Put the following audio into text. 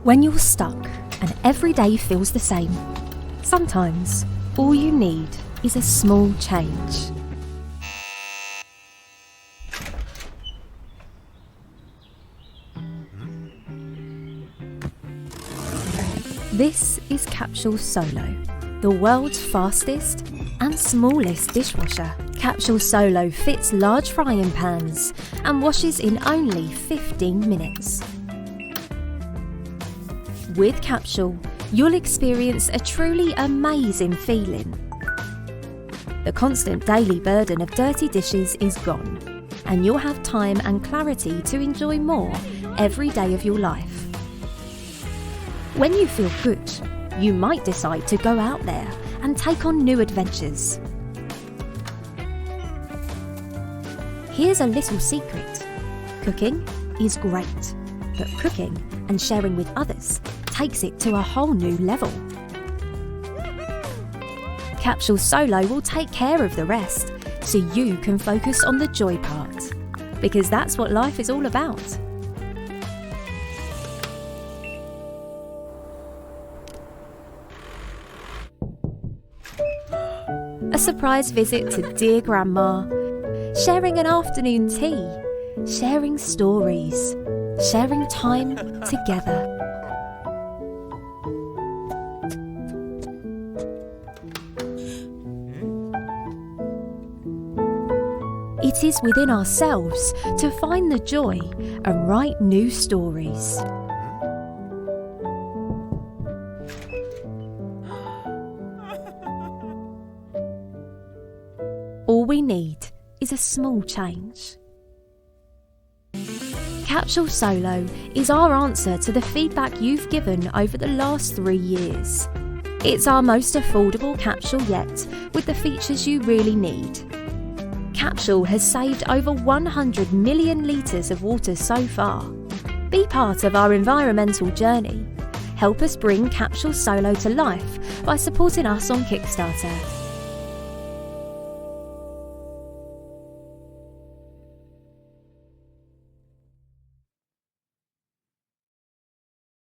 When you're stuck and every day feels the same, sometimes all you need is a small change. This is Capsule Solo, the world's fastest and smallest dishwasher. Capsule Solo fits large frying pans and washes in only 15 minutes. With Capsule, you'll experience a truly amazing feeling. The constant daily burden of dirty dishes is gone, and you'll have time and clarity to enjoy more every day of your life. When you feel good, you might decide to go out there and take on new adventures. Here's a little secret. Cooking is great, but cooking and sharing with others takes it to a whole new level. Capsule Solo will take care of the rest, so you can focus on the joy part, because that's what life is all about. A surprise visit to dear Grandma, sharing an afternoon tea, sharing stories, sharing time together. It is within ourselves to find the joy and write new stories. All we need is a small change. Capsule Solo is our answer to the feedback you've given over the last 3 years. It's our most affordable capsule yet, with the features you really need. Capsule has saved over 100 million litres of water so far. Be part of our environmental journey. Help us bring Capsule Solo to life by supporting us on Kickstarter.